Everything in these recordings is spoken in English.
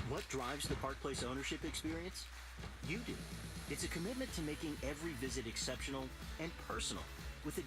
What drives the Park Place ownership experience? You do. It's a commitment to making every visit exceptional and personal with a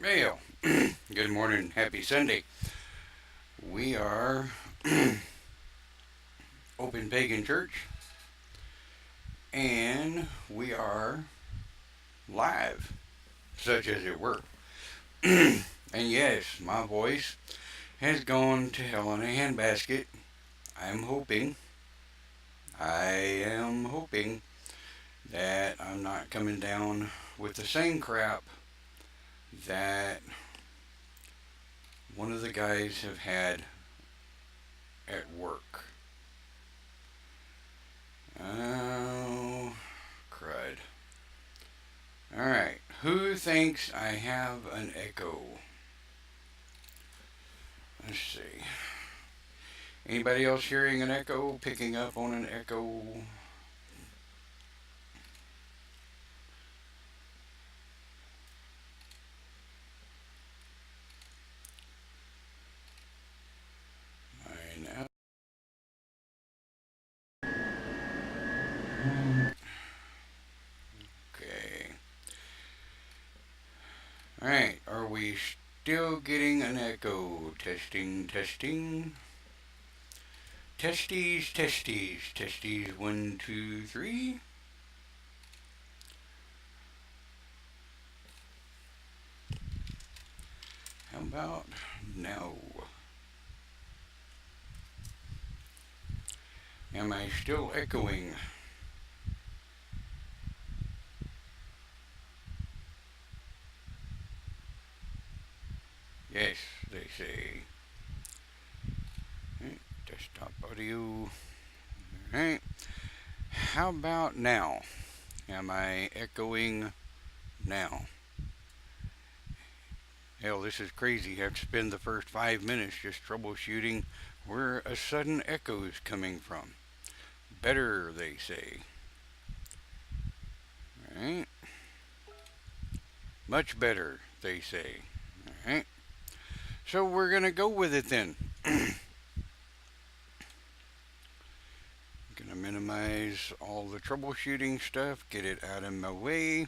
Well, good morning, happy Sunday. We are Open Pagan Church and we are live, such as it were. And yes, my voice has gone to hell in a handbasket. I'm hoping, I am hoping that I'm not coming down with the same crap that one of the guys have had at work. Oh, crud. Alright, who thinks I have an echo? Let's see. Anybody else hearing an echo? Picking up on an echo? I know. Okay. Alright, are we still getting an echo? Testing, testing. Testes, testes, testes, 1, 2, 3. How about now? Am I still echoing? Yes, they say. Right, desktop audio. Alright. How about now? Am I echoing now? Hell, this is crazy. I have to spend the first 5 minutes just troubleshooting where a sudden echo is coming from. Better, they say. Alright. Much better, they say. Alright. So we're going to go with it then. Going to minimize all the troubleshooting stuff, get it out of my way.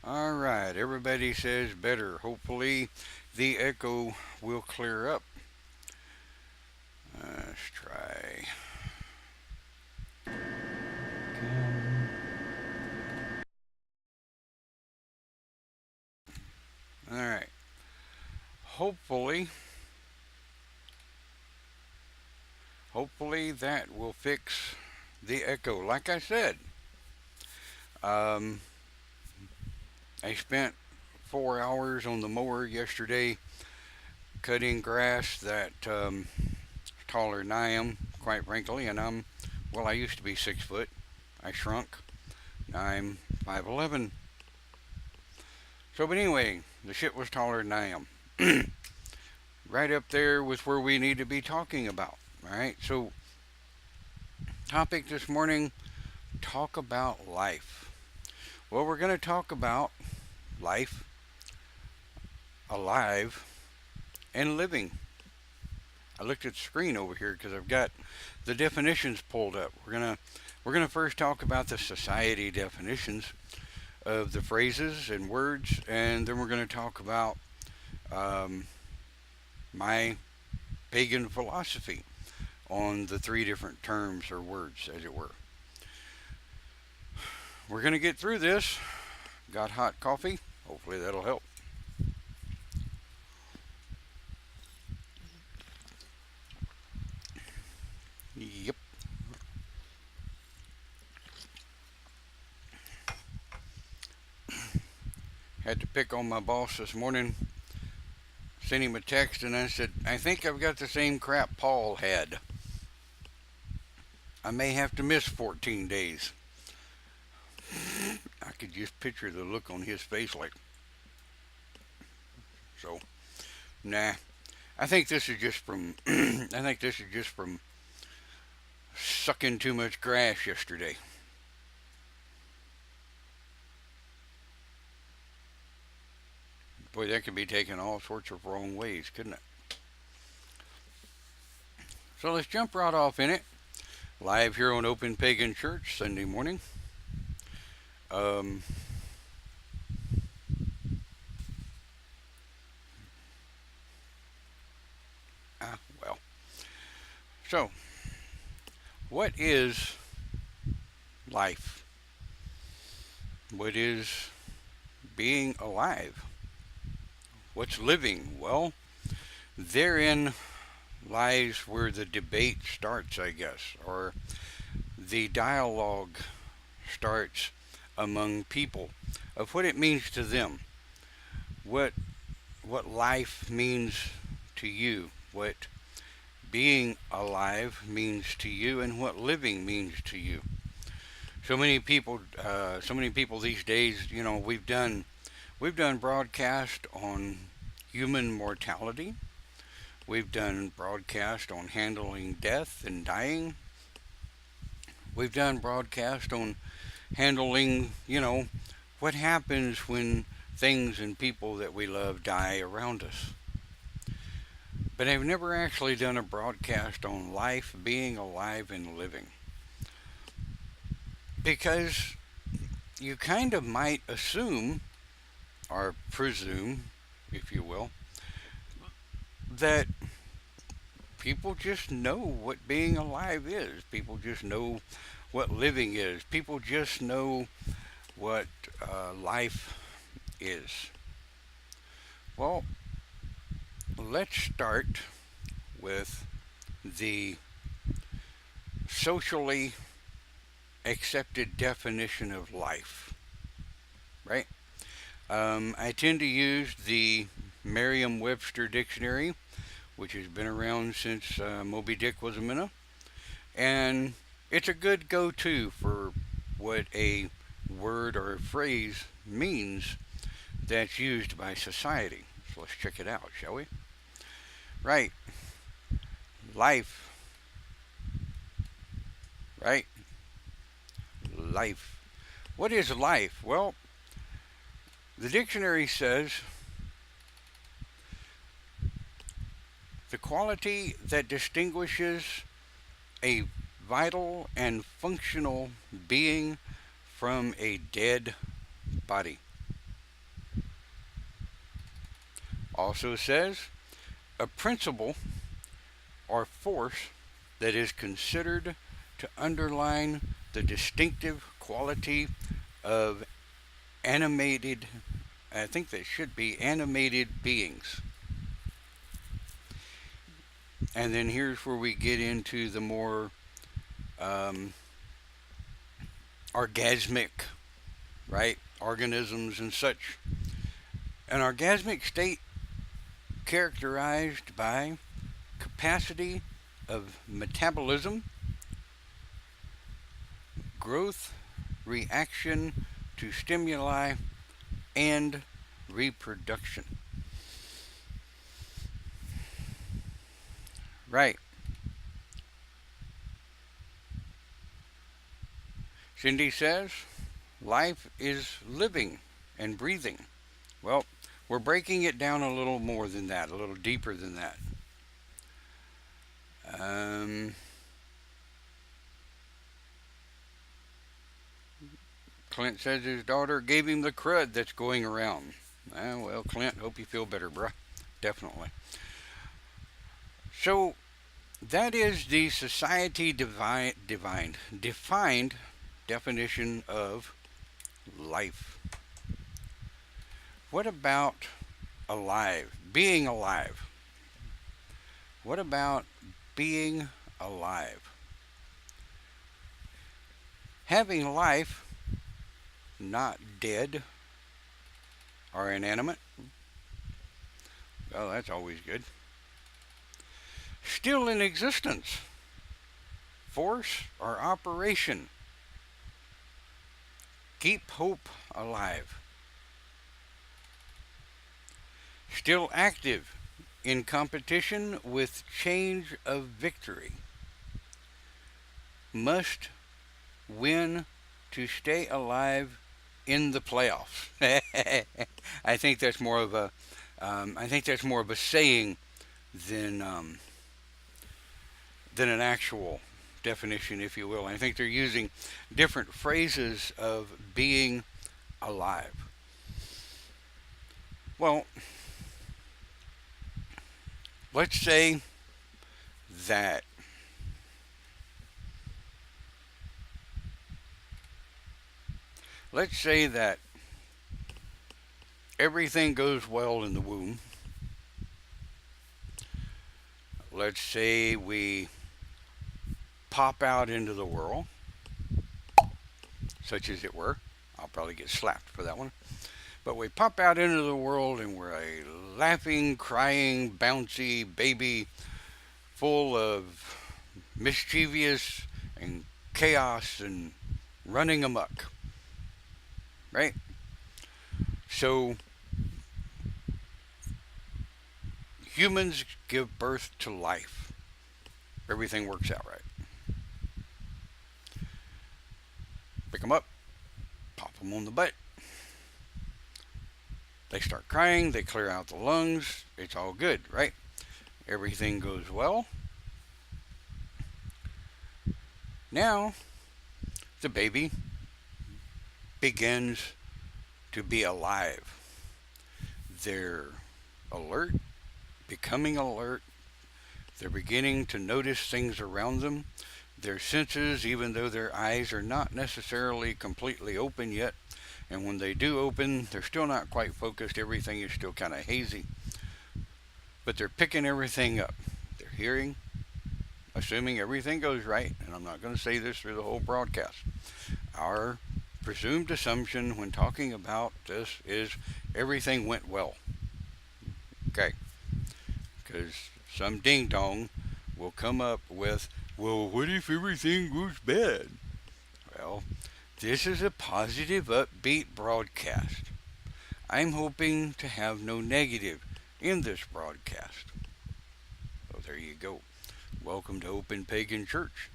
Alright, everybody says better. Hopefully the echo will clear up. Let's try. Alright. Hopefully that will fix the echo. Like I said, I spent 4 hours on the mower yesterday cutting grass that is taller than I am, quite frankly, and I used to be 6 foot. I shrunk. I'm 5'11". So, but anyway, the shit was taller than I am. Right up there with where we need to be talking about. Alright, so topic this morning, talk about life. Well, we're going to talk about life, alive, and living. I looked at the screen over here because I've got the definitions pulled up. We're gonna first talk about the society definitions of the phrases and words, and then we're going to talk about my pagan philosophy on the 3 different terms or words, as it were. We're going to get through this. Got hot coffee. Hopefully that'll help. Yep. Had to pick on my boss this morning. Sent him a text and I said, I think I've got the same crap Paul had. I may have to miss 14 days. I could just picture the look on his face like, so, nah. I think this is just from, sucking too much grass yesterday. Boy, that could be taken all sorts of wrong ways, couldn't it? So let's jump right off in it. Live here on Open Pagan Church, Sunday morning. Well. So, what is life? What is being alive? What's living? Well, therein lies where the debate starts, I guess, or the dialogue starts among people of what it means to them, what life means to you, what being alive means to you, and what living means to you. So many people these days, we've done broadcast on human mortality. We've done broadcast on handling death and dying. We've done broadcast on handling, what happens when things and people that we love die around us. But I've never actually done a broadcast on life, being alive, and living. Because you kind of might assume, or presume, if you will, that People just know what being alive is. People just know what living is. People just know what life is. Well, let's start with the socially accepted definition of life, right? I tend to use the Merriam Webster dictionary, which has been around since Moby Dick was a minnow, and it's a good go to for what a word or a phrase means that's used by society. So let's check it out, shall we? Right, life, right? Life. What is life? Well, the dictionary says the quality that distinguishes a vital and functional being from a dead body. Also says a principle or force that is considered to underline the distinctive quality of animated, I think that should be animated beings. And then here's where we get into the more um, orgasmic, right? Organisms and such. An orgasmic state characterized by capacity of metabolism, growth, reaction to stimuli, and reproduction. Right. Cindy says life is living and breathing. Well, we're breaking it down a little more than that, a little deeper than that. Um, Clint says his daughter gave him the crud that's going around. Well, Clint, hope you feel better, bruh. Definitely. So, that is the society defined definition of life. What about alive? Being alive. What about being alive? Having life, not dead or inanimate. Well, that's always good. Still in existence. Force or operation. Keep hope alive. Still active in competition with change of victory. Must win to stay alive in the playoffs. I think that's more of a saying than an actual definition, if you will. I think they're using different phrases of being alive. Well, let's say that everything goes well in the womb. Let's say we pop out into the world, such as it were. I'll probably get slapped for that one. But we pop out into the world and we're a laughing, crying, bouncy baby full of mischievous and chaos and running amok. Right? So, humans give birth to life. Everything works out right. Pick them up, pop them on the butt. They start crying, they clear out the lungs, it's all good, right? Everything goes well. Now, the baby begins to be alive. They're alert, becoming alert. They're beginning to notice things around them. Their senses, even though their eyes are not necessarily completely open yet, and when they do open, they're still not quite focused. Everything is still kind of hazy, but they're picking everything up. They're hearing, assuming everything goes right, and I'm not going to say this through the whole broadcast. Our presumed assumption when talking about this is everything went well. Okay, because some ding dong will come up with, well, what if everything goes bad? Well, this is a positive, upbeat broadcast. I'm hoping to have no negative in this broadcast. So there you go. Welcome to Open Pagan Church.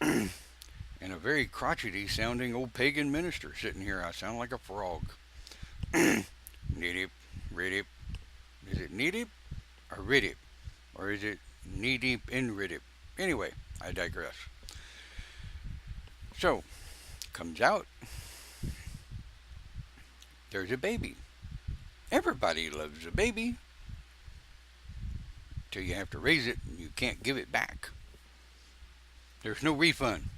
And a very crotchety sounding old pagan minister sitting here. I sound like a frog. Knee-deep, ridip. Is it knee-deep or ridip? Or is it knee-deep in ridip? Anyway, I digress. So, comes out. There's a baby. Everybody loves a baby. Till you have to raise it and you can't give it back. There's no refund.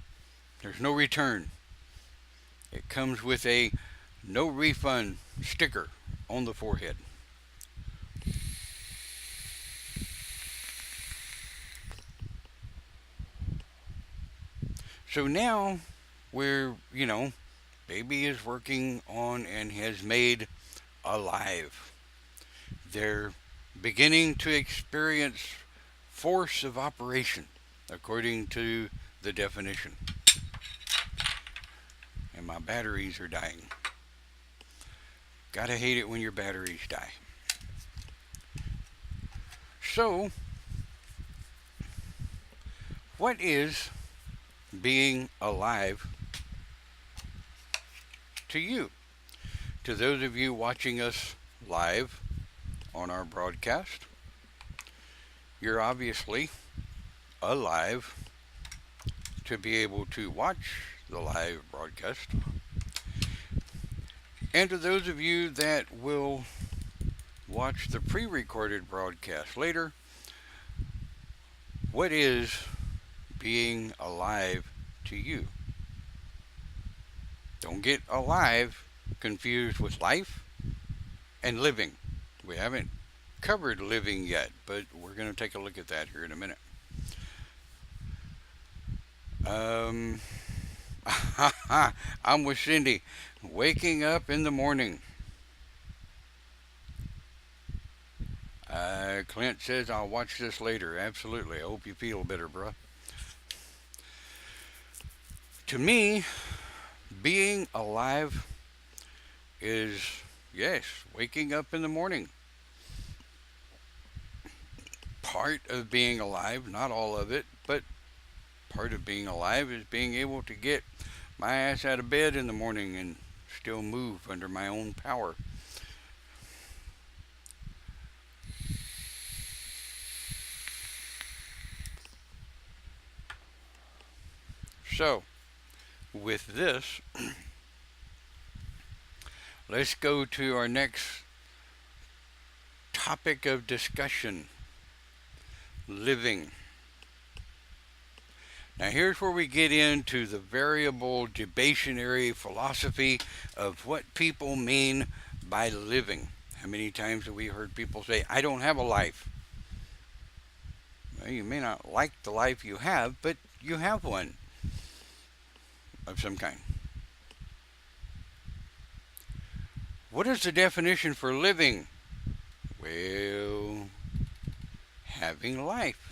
There's no return. It comes with a no refund sticker on the forehead. So now we're, baby is working on and has made alive. They're beginning to experience force of operation according to the definition. And my batteries are dying. Gotta hate it when your batteries die. So, what is being alive to you? To those of you watching us live on our broadcast, you're obviously alive to be able to watch the live broadcast. And to those of you that will watch the pre-recorded broadcast later, what is being alive to you? Don't get alive confused with life and living. We haven't covered living yet, but we're going to take a look at that here in a minute. I'm with Cindy. Waking up in the morning. Clint says, I'll watch this later. Absolutely. I hope you feel better, bruh. To me, being alive is, yes, waking up in the morning. Part of being alive, not all of it, but part of being alive is being able to get my ass out of bed in the morning and still move under my own power. So, with this, let's go to our next topic of discussion, living. Now here's where we get into the variable debationary philosophy of what people mean by living. How many times have we heard people say, I don't have a life? Well, you may not like the life you have, but you have one of some kind. What is the definition for living? Well, having life.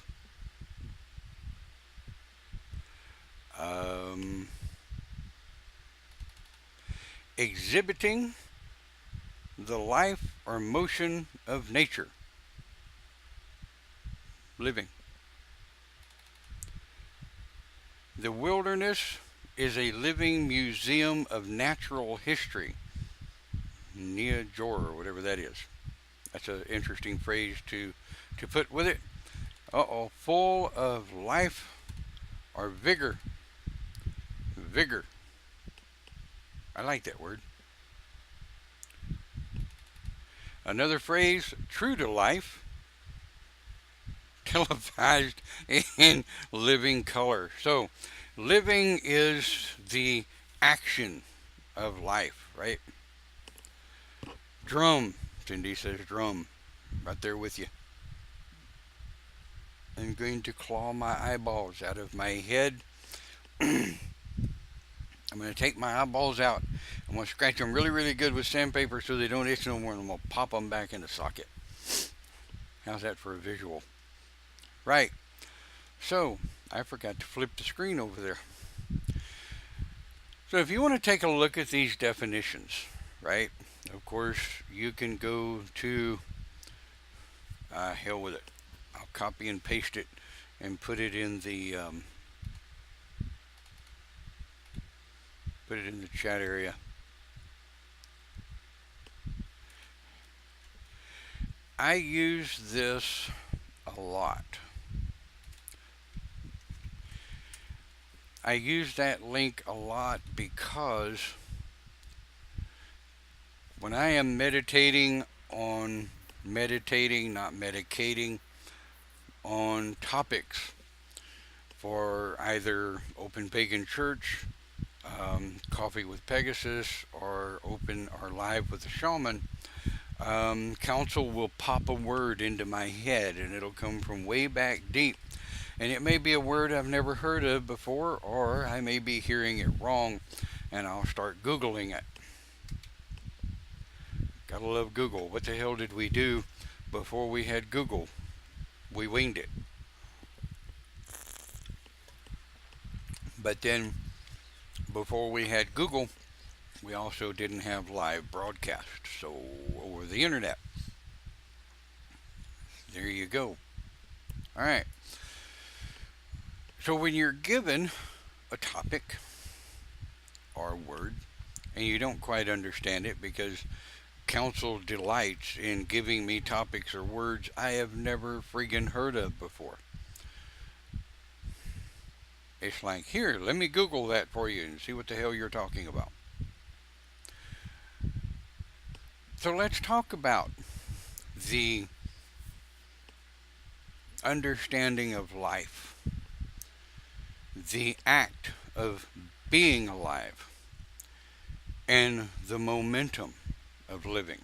Exhibiting the life or motion of nature. Living. The wilderness is a living museum of natural history. Nia Jor, or whatever that is. That's an interesting phrase to put with it. Full of life or vigor. Vigor. I like that word. Another phrase, true to life, televised in living color. So, living is the action of life, right? Drum. Cindy says drum. Right there with you. I'm going to claw my eyeballs out of my head. I'm going to take my eyeballs out. I'm going to scratch them really, really good with sandpaper so they don't itch no more, and I'm going to pop them back in the socket. How's that for a visual? Right. So, I forgot to flip the screen over there. So, if you want to take a look at these definitions, right, of course, you can go to, hell with it. I'll copy and paste it and put it in the chat area. I use this a lot. I use that link a lot because when I am meditating, not medicating, on topics for either Open Pagan Church, Coffee with Pegasus, or Open or Live with the Shaman, counsel will pop a word into my head, and it'll come from way back deep. And it may be a word I've never heard of before, or I may be hearing it wrong, and I'll start Googling it. Gotta love Google. What the hell did we do before we had Google? We winged it. But then, before we had Google, we also didn't have live broadcast, so over the internet. There you go. All right. So when you're given a topic or a word and you don't quite understand it, because counsel delights in giving me topics or words I have never friggin' heard of before. It's like, here, let me Google that for you and see what the hell you're talking about. So let's talk about the understanding of life, the act of being alive, and the momentum of living.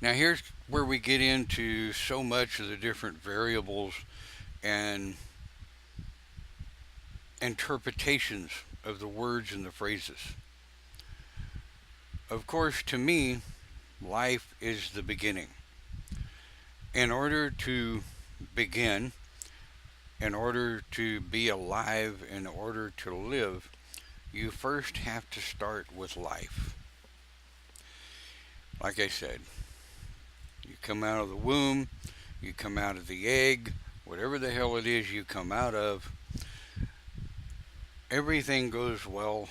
Now here's where we get into so much of the different variables and interpretations of the words and the phrases. Of course, to me, life is the beginning. In order to begin, in order to be alive, in order to live, you first have to start with life. Like I said, you come out of the womb, you come out of the egg, whatever the hell it is you come out of, everything goes well.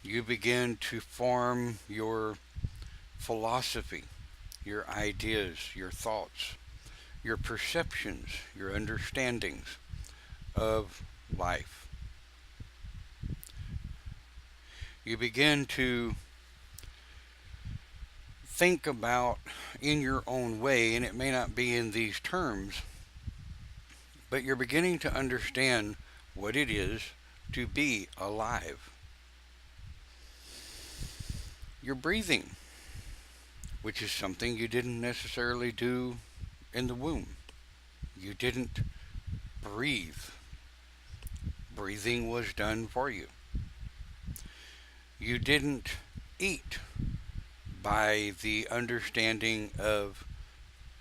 You begin to form your philosophy, your ideas, your thoughts, your perceptions, your understandings of life. You begin to think about in your own way, and it may not be in these terms, but you're beginning to understand what it is to be alive. You're breathing, which is something you didn't necessarily do in the womb. You didn't breathe. Breathing was done for you. You didn't eat by the understanding of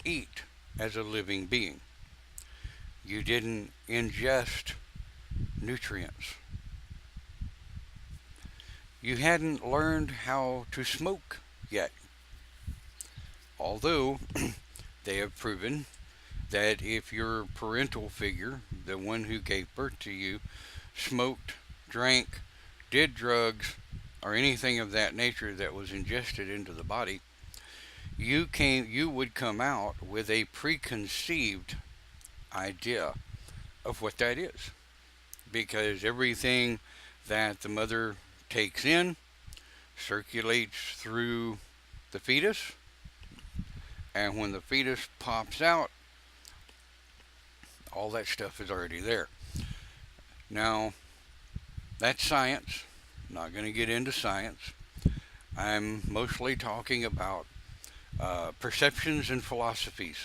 eat as a living being. You didn't ingest nutrients. You hadn't learned how to smoke yet. Although they have proven that if your parental figure, the one who gave birth to you, smoked, drank, did drugs, or anything of that nature that was ingested into the body, you would come out with a preconceived idea of what that is. Because everything that the mother takes in circulates through the fetus, and when the fetus pops out, All that stuff is already there. Now, that's science. I'm not going to get into science. I'm mostly talking about perceptions and philosophies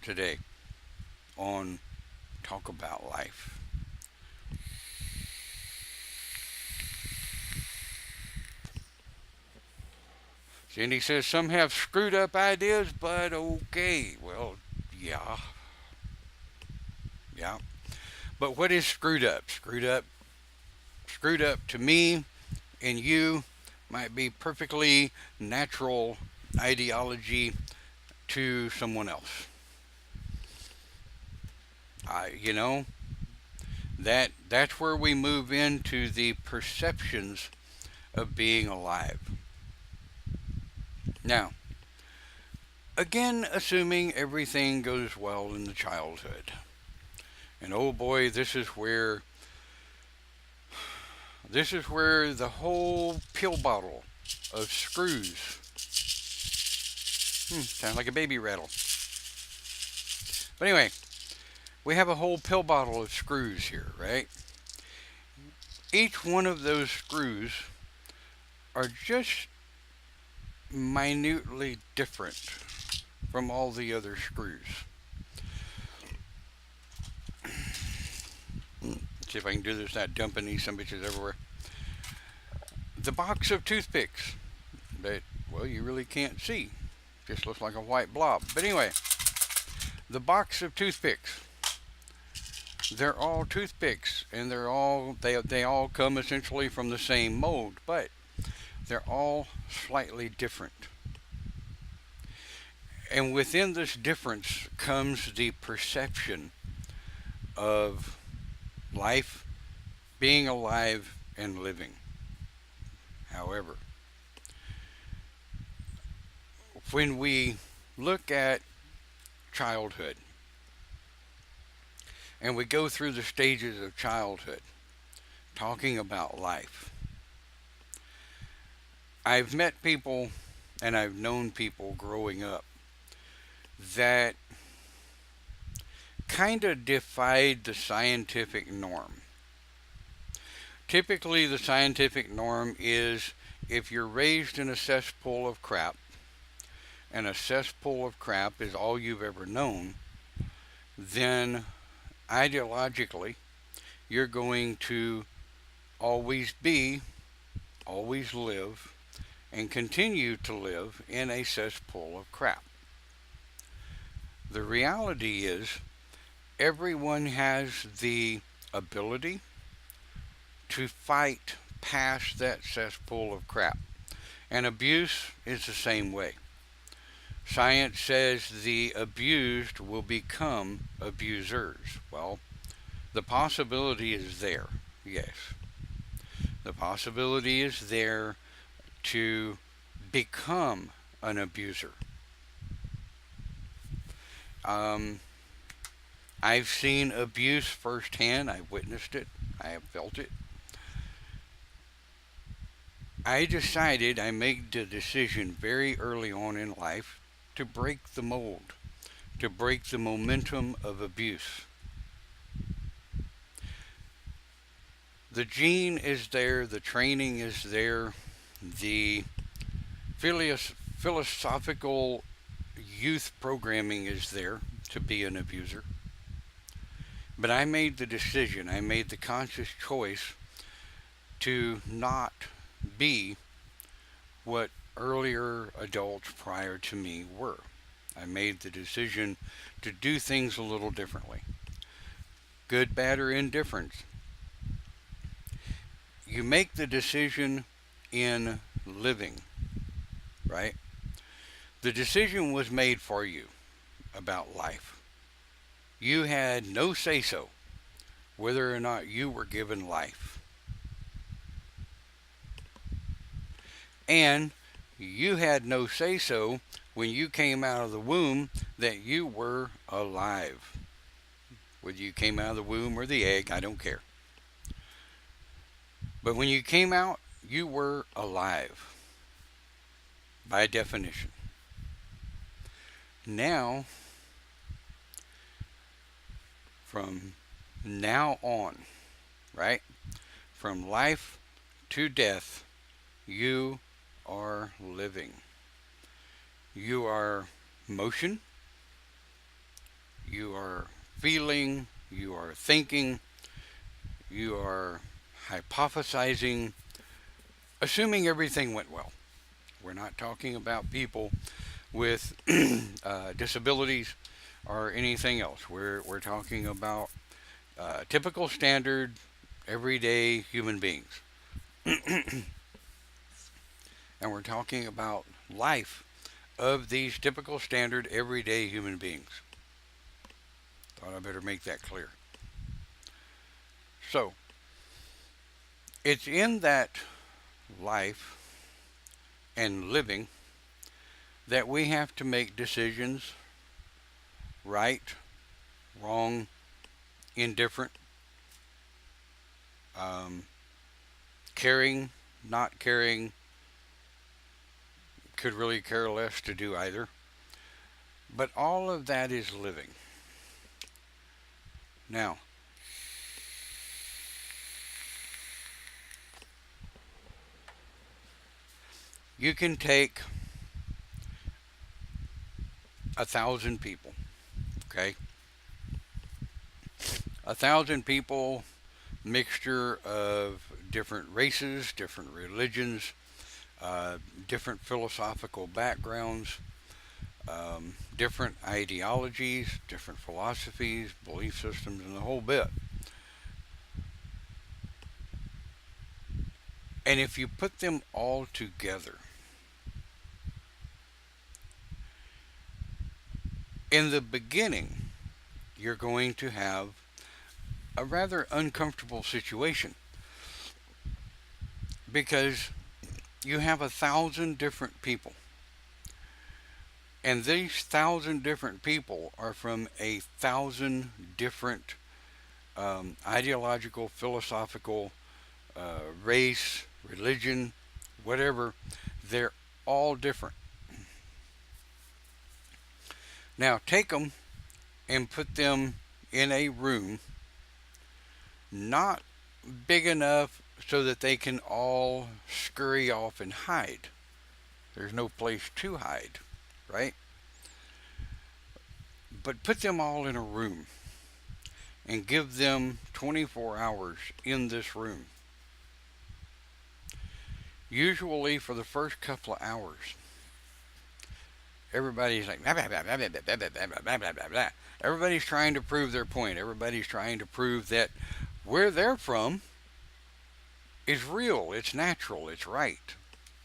today on Talk About Life. Cindy says some have screwed up ideas, but okay. Well, yeah, yeah. But what is screwed up? Screwed up to me and you might be perfectly natural ideology to someone else. You know, that's where we move into the perceptions of being alive. Now, again, assuming everything goes well in the childhood. And oh boy, this is where the whole pill bottle of screws. Sounds like a baby rattle. But anyway, we have a whole pill bottle of screws here, right? Each one of those screws are just minutely different from all the other screws. See if I can do this without dumping these some bitches everywhere. The box of toothpicks that, well, you really can't see. Just looks like a white blob. But anyway, the box of toothpicks. They're all toothpicks, and they all come essentially from the same mold, but they're all slightly different. And within this difference comes the perception of life, being alive, and living. However, when we look at childhood and we go through the stages of childhood talking about life, I've met people and I've known people growing up that kind of defied the scientific norm. Typically, the scientific norm is if you're raised in a cesspool of crap, and a cesspool of crap is all you've ever known, then ideologically, you're going to always be, always live, and continue to live in a cesspool of crap. The reality is, everyone has the ability to fight past that cesspool of crap. And abuse is the same way. Science says the abused will become abusers. Well, the possibility is there, yes. The possibility is there to become an abuser. I've seen abuse firsthand. I've witnessed it. I have felt it. I made the decision very early on in life to break the mold, to break the momentum of abuse. The gene is there, the training is there, the philosophical youth programming is there to be an abuser. But I made the decision, I made the conscious choice to not be what earlier adults prior to me were. I made the decision to do things a little differently. Good, bad, or indifferent. You make the decision in living, right? The decision was made for you about life. You had no say-so whether or not you were given life. And you had no say-so when you came out of the womb that you were alive. Whether you came out of the womb or the egg, I don't care. But when you came out, you were alive. By definition. Now, from now on, right? From life to death, you are living. You are motion, you are feeling, you are thinking, you are hypothesizing, assuming everything went well. We're not talking about people with disabilities or anything else. We're talking about typical, standard, everyday human beings. And we're talking about life of these typical, standard, everyday human beings. Thought I better make that clear. So, it's in that life and living that we have to make decisions, right, wrong, indifferent, um, caring, not caring, could really care less to do either. But all of that is living. Now, you can take 1,000 people, okay? 1,000 people, mixture of different races, different religions, different philosophical backgrounds, different ideologies, different philosophies, belief systems, and the whole bit. And if you put them all together, in the beginning, you're going to have a rather uncomfortable situation because you have 1,000 different people. And these 1,000 different people are from 1,000 different ideological, philosophical, race, religion, whatever. They're all different. Now take them and put them in a room not big enough so that they can all scurry off and hide. There's no place to hide, right? But put them all in a room and give them 24 hours in this room. Usually for the first couple of hours, everybody's like, blah, blah, blah, blah, blah, blah, blah, blah, blah, blah, blah. Everybody's trying to prove their point. Everybody's trying to prove that where they're from is real, it's natural, it's right.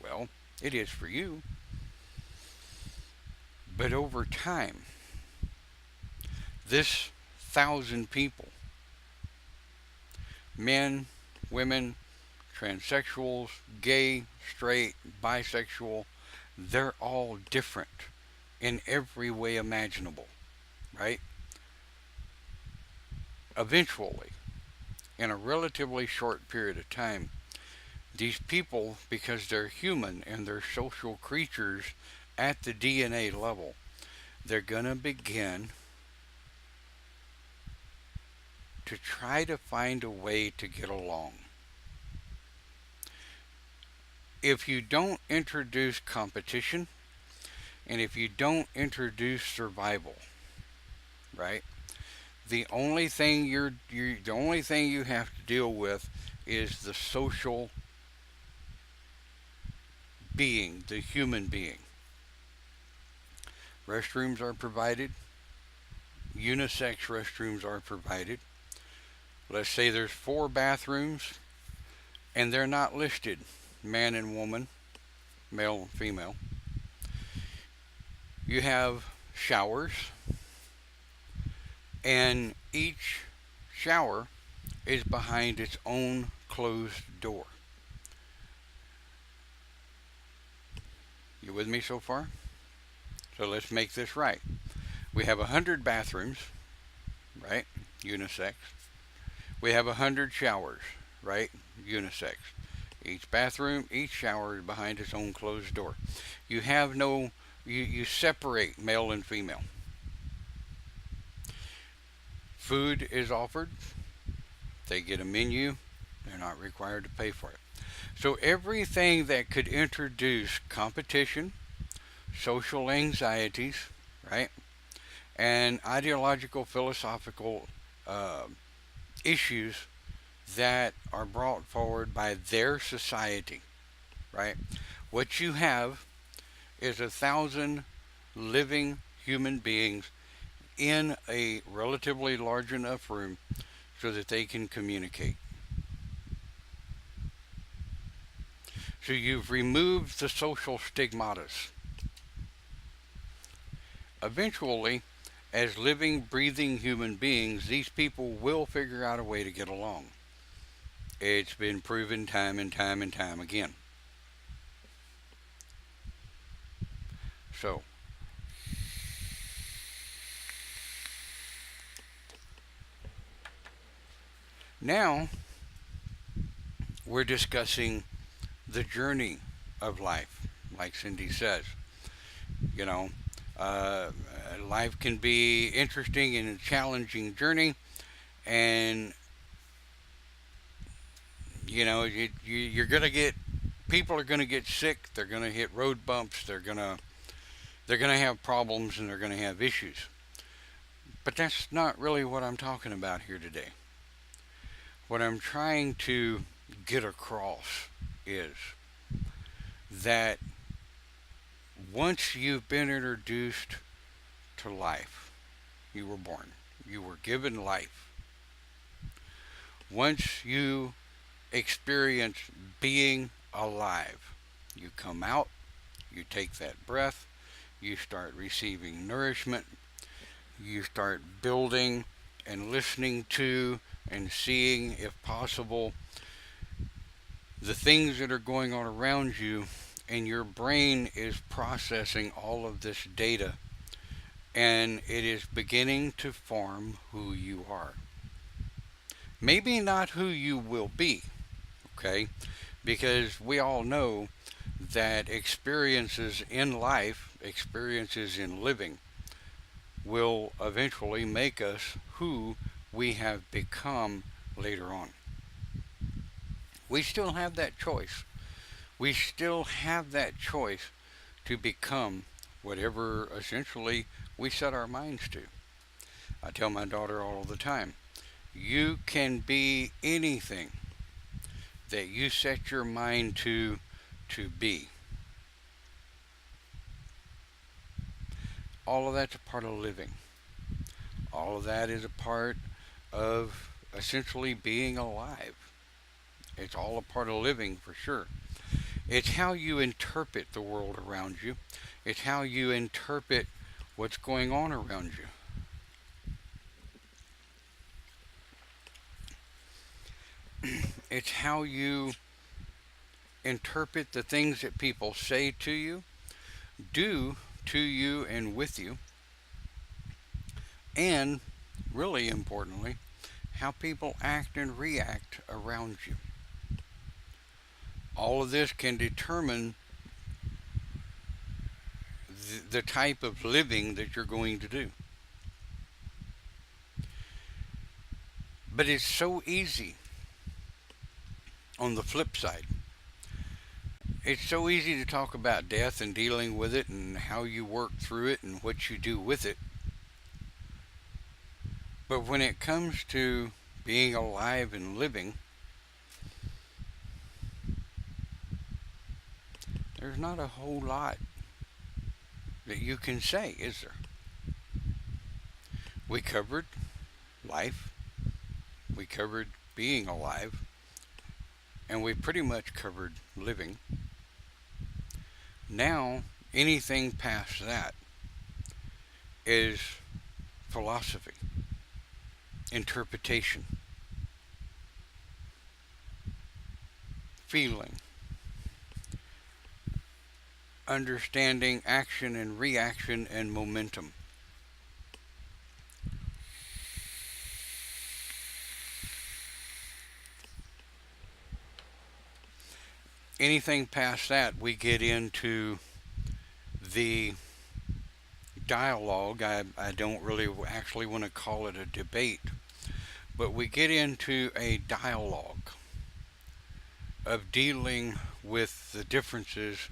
Well, it is for you. But over time, this 1,000 people, men, women, transsexuals, gay, straight, bisexual, they're all different in every way imaginable, right? Eventually, in a relatively short period of time, these people, because they're human and they're social creatures at the DNA level, they're going to begin to try to find a way to get along. If you don't introduce competition, and if you don't introduce survival, right? The only thing the only thing you have to deal with is the social being, the human being. Restrooms are provided. Unisex restrooms are provided. Let's say there's 4 bathrooms and they're not listed, man and woman, male and female. You have showers, and each shower is behind its own closed door. You with me so far? So let's make this right. We have 100 bathrooms, right? Unisex. We have 100 showers, right? Unisex. Each bathroom, each shower is behind its own closed door. You have no, you separate male and female. Food is offered, they get a menu, they're not required to pay for it. So everything that could introduce competition, social anxieties, right, and ideological, philosophical uh, issues that are brought forward by their society, right? What you have is 1,000 living human beings in a relatively large enough room so that they can communicate. So you've removed the social stigmatas. Eventually, as living, breathing human beings, these people will figure out a way to get along. It's been proven time and time and time again. So, now we're discussing the journey of life, like Cindy says. You know, uh, life can be interesting and a challenging journey, and you're gonna get people are gonna get sick. They're gonna hit road bumps. They're gonna have problems, and they're gonna have issues. But that's not really what I'm talking about here today. What I'm trying to get across is that once you've been introduced to life, you were born, you were given life. Once you experience being alive, you come out, you take that breath, you start receiving nourishment, you start building and listening to and seeing, if possible, the things that are going on around you, and your brain is processing all of this data, and it is beginning to form who you are. Maybe not who you will be, okay? Because we all know that experiences in life, experiences in living, will eventually make us who we have become later on. We still have that choice. We still have that choice to become whatever essentially we set our minds to. I tell my daughter all the time, you can be anything that you set your mind to be. All of that's a part of living. All of that is a part of essentially being alive. It's all a part of living for sure. It's how you interpret the world around you. It's how you interpret what's going on around you. It's how you interpret the things that people say to you, do to you and with you, and really importantly, how people act and react around you. All of this can determine the type of living that you're going to do. But it's so easy on the flip side. It's so easy to talk about death and dealing with it and how you work through it and what you do with it. But when it comes to being alive and living, there's not a whole lot that you can say, is there? We covered life, we covered being alive, and we pretty much covered living. Now, anything past that is philosophy, interpretation, feeling, understanding action and reaction and momentum. Anything past that, we get into the dialogue. I don't really actually want to call it a debate, but we get into a dialogue of dealing with the differences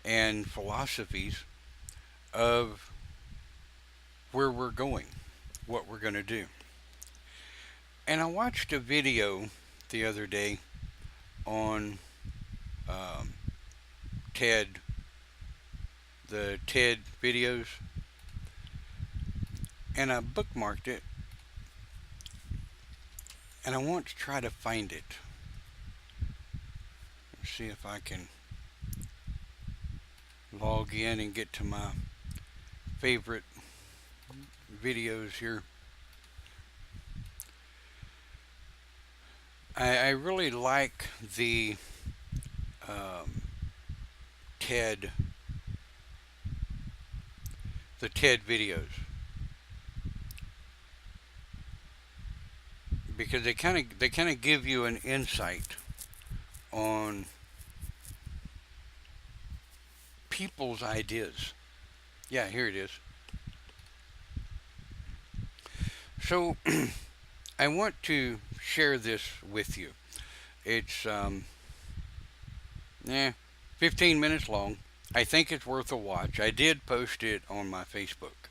and philosophies of where we're going, what we're going to do. And I watched a video the other day on um, TED, the TED videos, and I bookmarked it, and I want to try to find it. See if I can log in and get to my favorite videos here. I really like um, TED the TED videos because they kind of give you an insight on people's ideas. Yeah, here it is. So I want to share this with you. It's 15 minutes long. I think it's worth a watch. I did post it on my Facebook.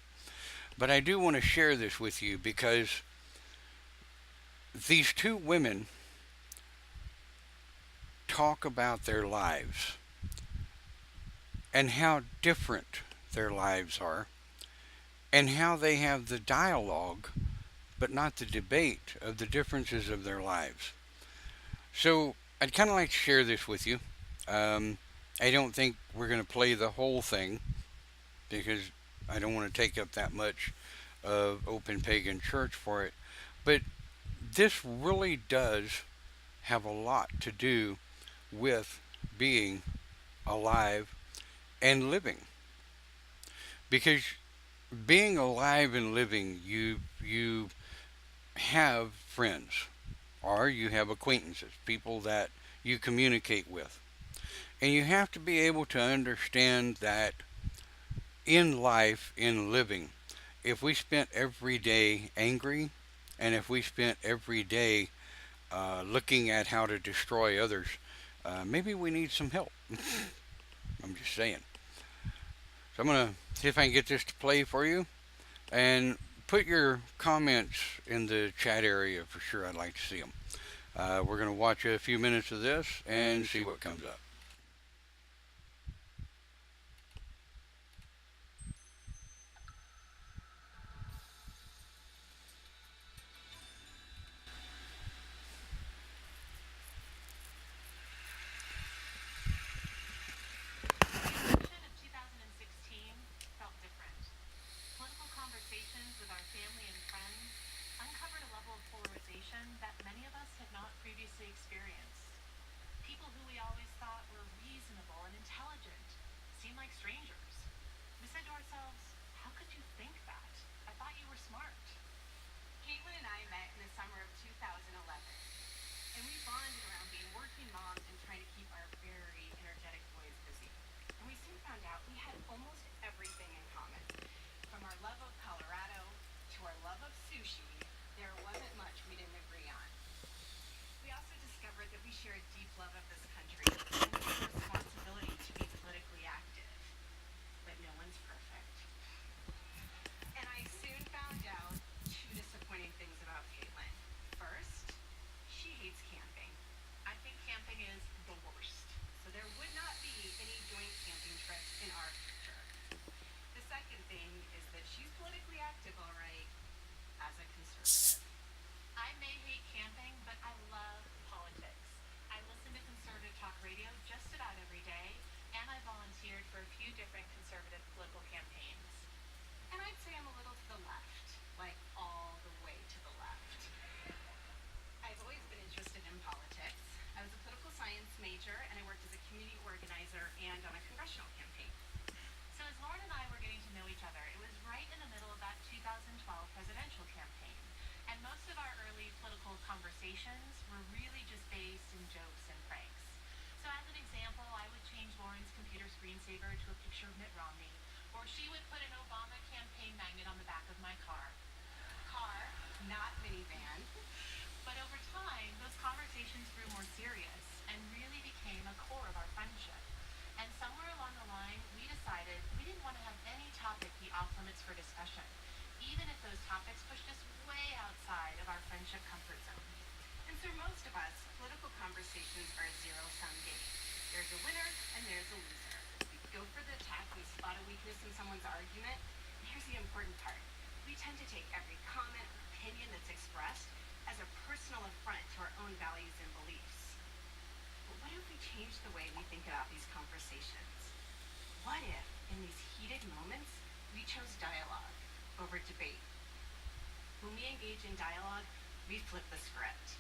But I do want to share this with you because these two women talk about their lives and how different their lives are and how they have the dialogue but not the debate of the differences of their lives. So I'd kind of like to share this with you. Um, I don't think we're going to play the whole thing because I don't want to take up that much of Open Pagan Church for it. But this really does have a lot to do with being alive and living. Because being alive and living, you have friends or you have acquaintances, people that you communicate with. And you have to be able to understand that in life, in living, if we spent every day angry and if we spent every day looking at how to destroy others, maybe we need some help. I'm just saying. So I'm going to see if I can get this to play for you. And put your comments in the chat area for sure. I'd like to see them. We're going to watch a few minutes of this and see what comes up. conversations grew more serious and really became a core of our friendship. And somewhere along the line, we decided we didn't want to have any topic be off limits for discussion, even if those topics pushed us way outside of our friendship comfort zone. And for most of us, political conversations are a zero-sum game. There's a winner and there's a loser. We go for the attack, we spot a weakness in someone's argument. And here's the important part. We tend to take every comment or opinion that's expressed as a personal affront to our own values and beliefs. But what if we change the way we think about these conversations? What if, in these heated moments, we chose dialogue over debate? When we engage in dialogue, we flip the script.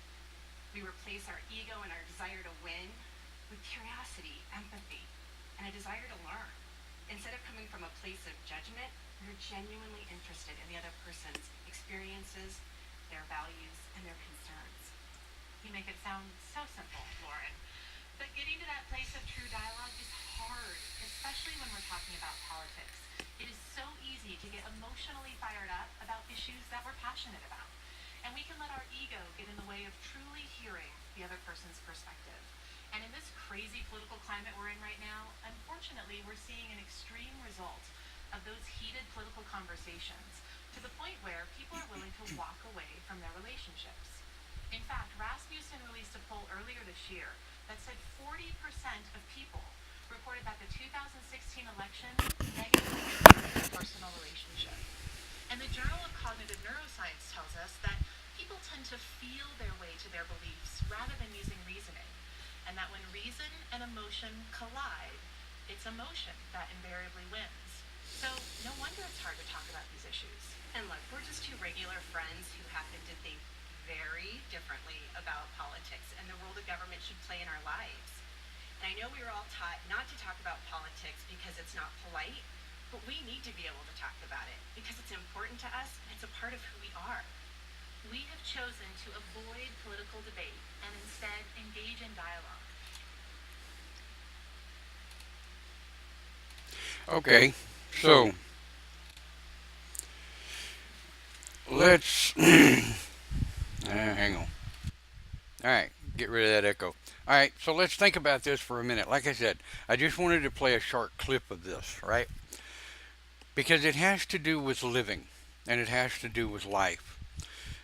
We replace our ego and our desire to win with curiosity, empathy, and a desire to learn. Instead of coming from a place of judgment, we're genuinely interested in the other person's experiences, their values, and their concerns. You make it sound so simple, Lauren. But getting to that place of true dialogue is hard, especially when we're talking about politics. It is so easy to get emotionally fired up about issues that we're passionate about. And we can let our ego get in the way of truly hearing the other person's perspective. And in this crazy political climate we're in right now, unfortunately, we're seeing an extreme result of those heated political conversations to the point where people are willing to walk away from their relationships. In fact, Rasmussen released a poll earlier this year that said 40% of people reported that the 2016 election negatively impacted their personal relationship. And the Journal of Cognitive Neuroscience tells us that people tend to feel their way to their beliefs rather than using reasoning. And that when reason and emotion collide, it's emotion that invariably wins. So no wonder it's hard to talk about these issues. And look, we're just two regular friends who happen to think very differently about politics and the role the government should play in our lives. And I know we were all taught not to talk about politics because it's not polite, but we need to be able to talk about it because it's important to us and it's a part of who we are. We have chosen to avoid political debate and instead engage in dialogue. Okay, so let's hang on. All right, get rid of that echo. All right, so let's think about this for a minute. Like I said, I just wanted to play a short clip of this, right? Because it has to do with living and it has to do with life.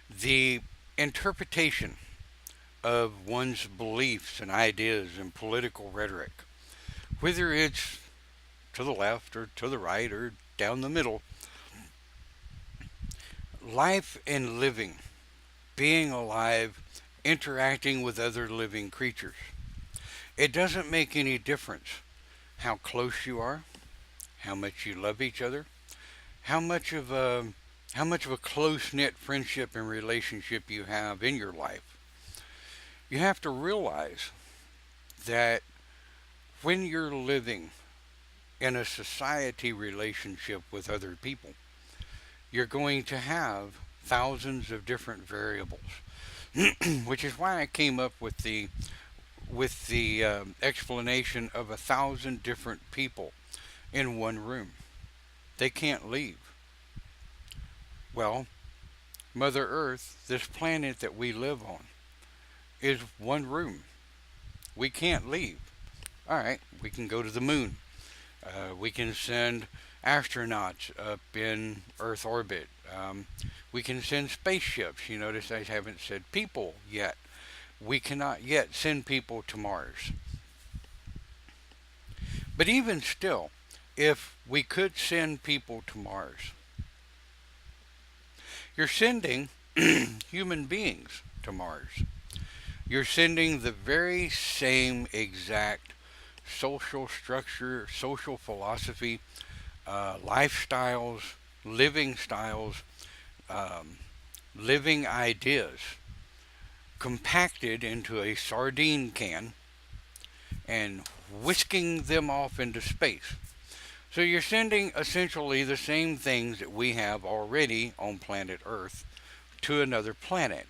The interpretation of one's beliefs and ideas and political rhetoric, whether it's to the left or to the right or down the middle, life and living, being alive, interacting with other living creatures. It doesn't make any difference how close you are, how much you love each other, how much of a close knit friendship and relationship you have in your life. You have to realize that when you're living in a society relationship with other people, you're going to have thousands of different variables, which is why I came up with the explanation of 1,000 different people in one room. They can't leave. Well, Mother Earth, this planet that we live on, is one room. We can't leave. All right, we can go to the moon. We can send astronauts up in Earth orbit. We can send spaceships. You notice I haven't said people yet. We cannot yet send people to Mars. But even still, if we could send people to Mars, you're sending human beings to Mars. You're sending the very same exact social structure, social philosophy, lifestyles, living styles, living ideas compacted into a sardine can and whisking them off into space. So you're sending essentially the same things that we have already on planet Earth to another planet.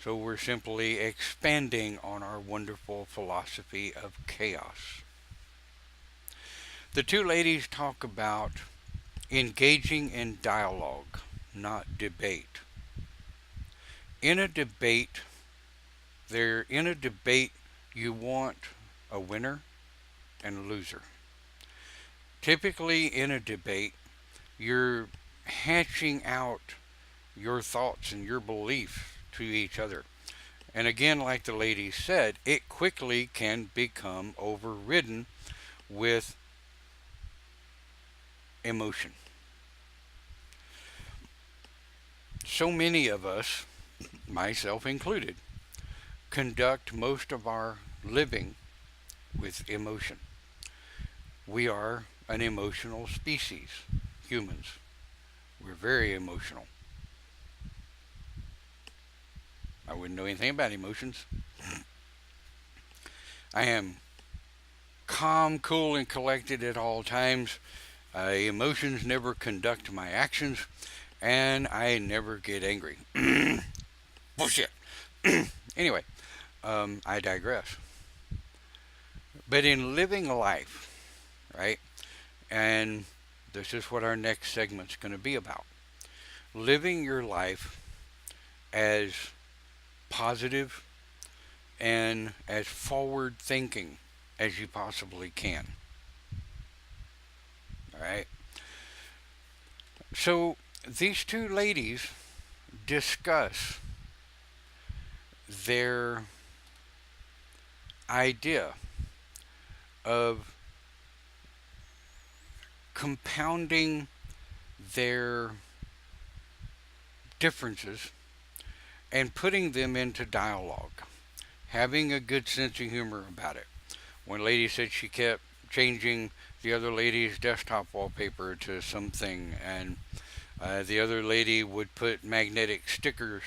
So we're simply expanding on our wonderful philosophy of chaos. The two ladies talk about engaging in dialogue, not debate. In a debate, They're in a debate. You want a winner and a loser. Typically, in a debate, you're hatching out your thoughts and your beliefs to each other. And again, like the lady said, it quickly can become overridden with emotion. So many of us, myself included, conduct most of our living with emotion. We are an emotional species, humans. We're very emotional. I wouldn't know anything about emotions. I am calm, cool, and collected at all times. Emotions never conduct my actions, and I never get angry. Bullshit. Anyway, I digress. But in living a life, right? And this is what our next segment's going to be about. Living your life as positive and as forward thinking as you possibly can. All right? So these two ladies discuss their idea of compounding their differences and putting them into dialogue, having a good sense of humor about it. One lady said she kept changing the other lady's desktop wallpaper to something, and the other lady would put magnetic stickers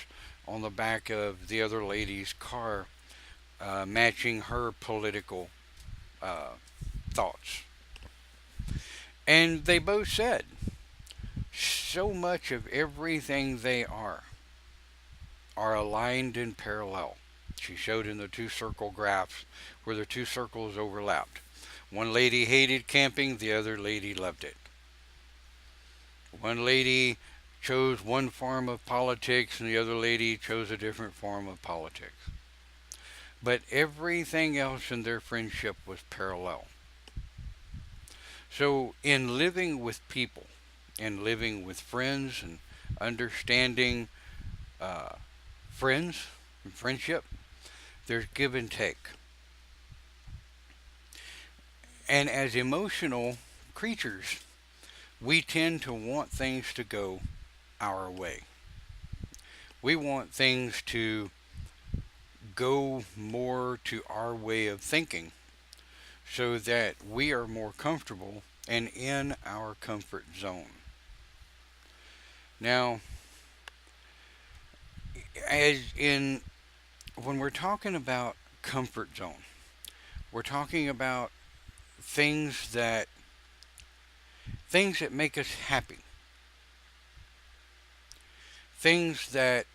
on the back of the other lady's car, matching her political uh, thoughts. And they both said so much of everything they are aligned in parallel. She showed in the two circle graphs where the two circles overlapped. One lady hated camping, the other lady loved it. One lady chose one form of politics, and the other lady chose a different form of politics. But everything else in their friendship was parallel. So, in living with people, in living with friends, and understanding uh, friends and friendship, there's give and take. And as emotional creatures, we tend to want things to go our way. We want things to go more to our way of thinking so that we are more comfortable and in our comfort zone. Now, as in when we're talking about comfort zone, we're talking about things that things that make us happy. Things that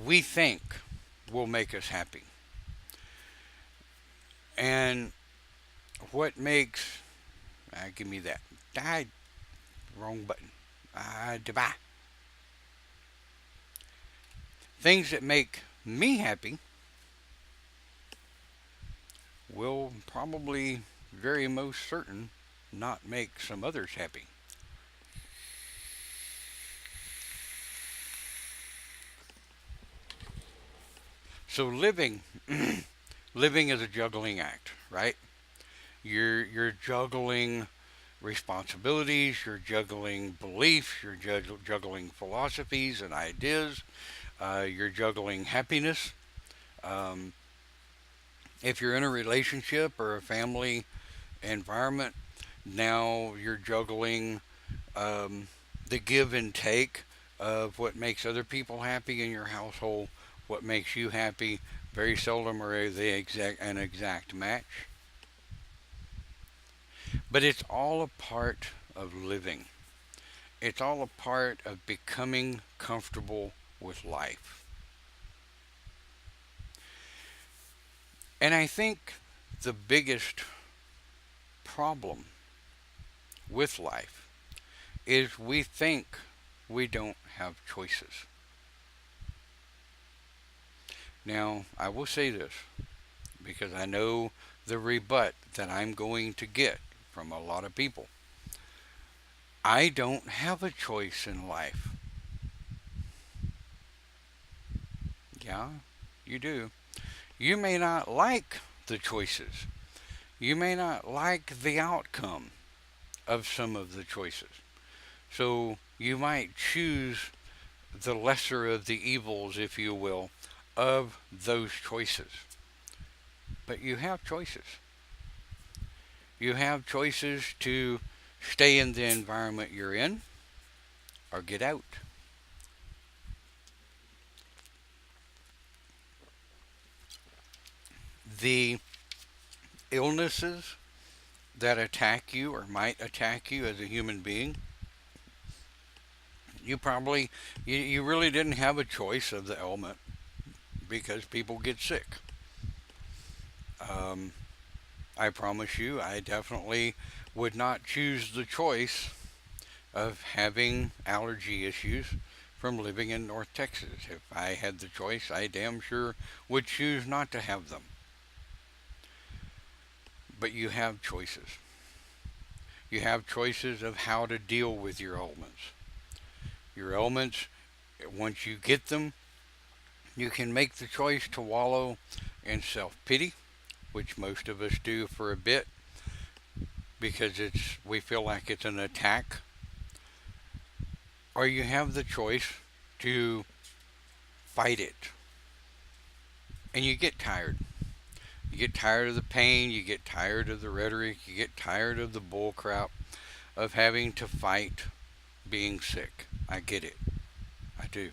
we think will make us happy. And what makes give me that. I wrong button. Goodbye. Things that make me happy will probably very most certain not make some others happy. So living is a juggling act, right? You're juggling responsibilities, you're juggling beliefs, you're juggling philosophies and ideas, you're juggling happiness. Um, if you're in a relationship or a family environment, now you're juggling the give and take of what makes other people happy in your household, what makes you happy. Very seldom are they an exact match, but it's all a part of living. It's all a part of becoming comfortable with life. And I think the biggest problem with life is we think we don't have choices. Now, I will say this because I know the rebut that I'm going to get from a lot of people. I don't have a choice in life. Yeah, you do. You may not like the choices. You may not like the outcome of some of the choices. So you might choose the lesser of the evils, if you will, of those choices. But you have choices. You have choices to stay in the environment you're in or get out. The illnesses that attack you or might attack you as a human being, you really didn't have a choice of the ailment because people get sick. Um, I promise you, I definitely would not choose the choice of having allergy issues from living in North Texas. If I had the choice, I damn sure would choose not to have them. But you have choices. You have choices of how to deal with your ailments. Your ailments, once you get them, you can make the choice to wallow in self pity, which most of us do for a bit because we feel like it's an attack. Or you have the choice to fight it. And you get tired. You get tired of the pain, you get tired of the rhetoric, you get tired of the bullcrap of having to fight being sick. I get it. I do.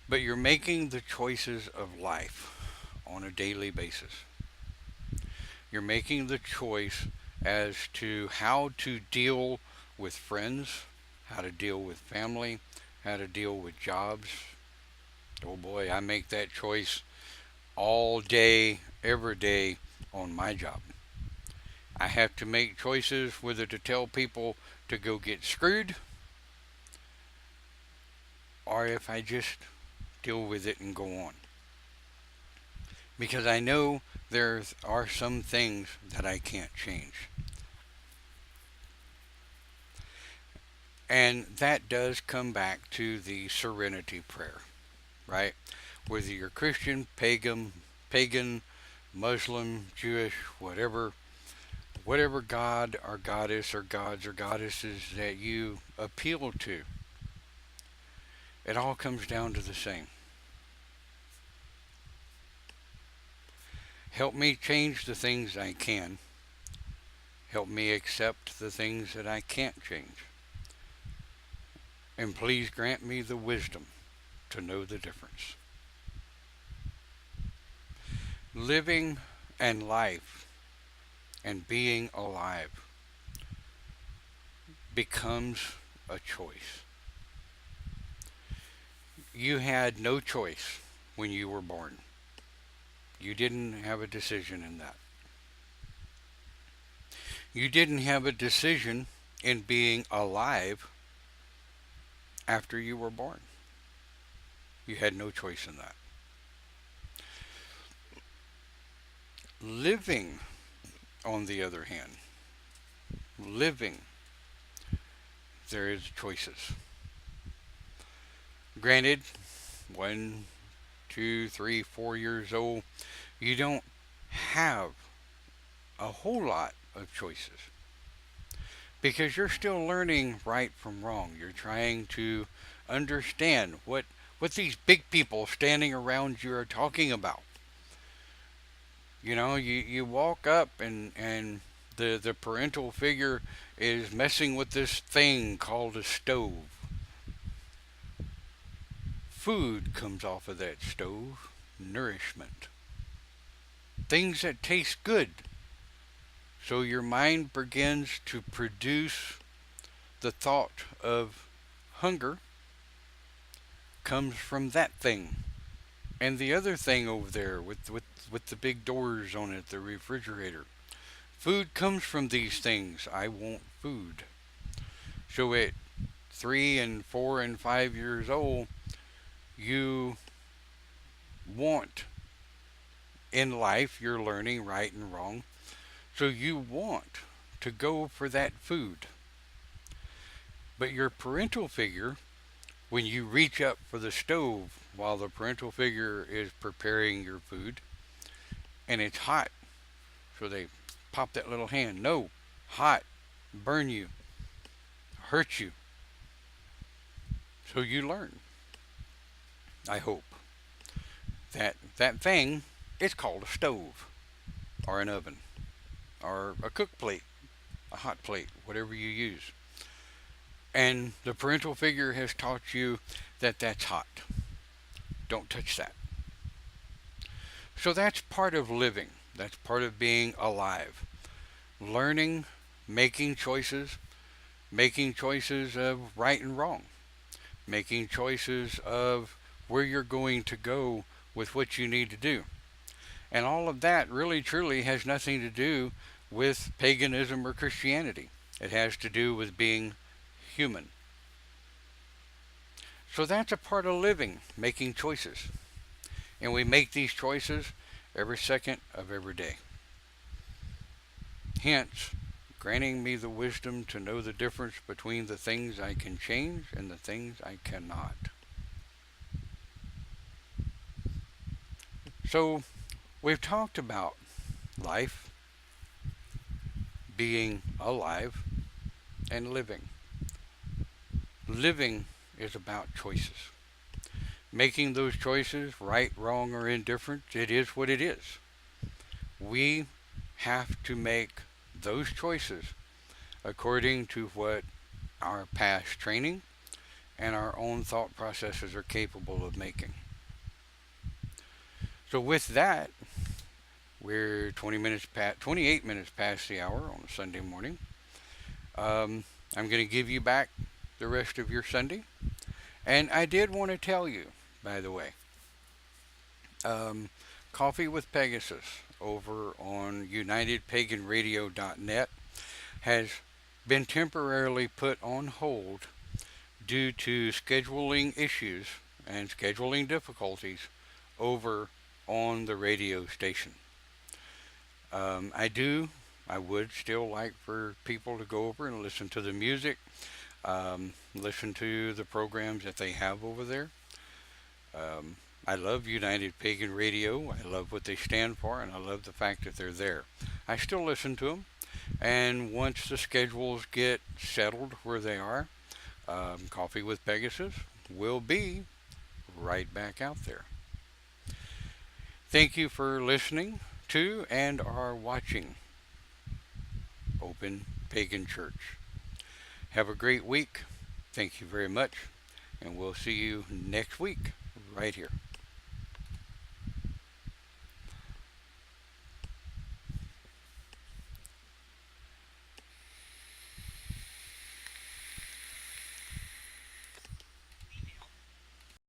But you're making the choices of life on a daily basis. You're making the choice as to how to deal with friends, how to deal with family, how to deal with jobs. Oh boy, I make that choice all day, every day on my job. I have to make choices whether to tell people to go get screwed or if I just deal with it and go on. Because I know there are some things that I can't change. And that does come back to the serenity prayer, right? Whether you're Christian, pagan, Muslim, Jewish, whatever god or goddess or gods or goddesses that you appeal to, it all comes down to the same. Help me change the things I can. Help me accept the things that I can't change. And please grant me the wisdom to know the difference. Living and life and being alive becomes a choice. You had no choice when you were born. You didn't have a decision in that. You didn't have a decision in being alive after you were born. You had no choice in that. Living, on the other hand, living, there is choices. Granted, 1, 2, 3, 4 years old, you don't have a whole lot of choices because you're still learning right from wrong. You're trying to understand what these big people standing around you are talking about. You know, you walk up and the parental figure is messing with this thing called a stove. Food comes off of that stove, nourishment, things that taste good. So your mind begins to produce the thought of hunger comes from that thing. And the other thing over there with the big doors on it, the refrigerator. Food comes from these things. I want food. So at 3 and 4 and 5 years old, you want in life, you're learning right and wrong. So you want to go for that food. But your parental figure, when you reach up for the stove while the parental figure is preparing your food and it's hot, so they pop that little hand. No, hot, burn you, hurt you. So you learn, I hope, that that thing is called a stove or an oven or a cook plate, a hot plate, whatever you use. And the parental figure has taught you that that's hot. Don't touch that. So that's part of living. That's part of being alive. Learning, making choices of right and wrong, making choices of where you're going to go with what you need to do. And all of that really truly has nothing to do with paganism or Christianity. It has to do with being human. So that's a part of living, making choices. And we make these choices every second of every day. Hence, granting me the wisdom to know the difference between the things I can change and the things I cannot. So, we've talked about life, being alive, and living. Living is about choices. Making those choices, right, wrong, or indifferent, it is what it is. We have to make those choices according to what our past training and our own thought processes are capable of making. So with that, we're 28 minutes past the hour on a Sunday morning. I'm going to give you back the rest of your Sunday. And I did want to tell you, by the way, Coffee with Pegasus over on UnitedPaganRadio.net has been temporarily put on hold due to scheduling issues and scheduling difficulties over on the radio station. I would still like for people to go over and listen to the music, listen to the programs that they have over there. I love United Pagan Radio. I love what they stand for, and I love the fact that they're there. I still listen to them, and once the schedules get settled where they are, Coffee with Pegasus will be right back out there. Thank you for listening to and are watching Open Pagan Church. Have a great week. Thank you very much, and we'll see you next week right here.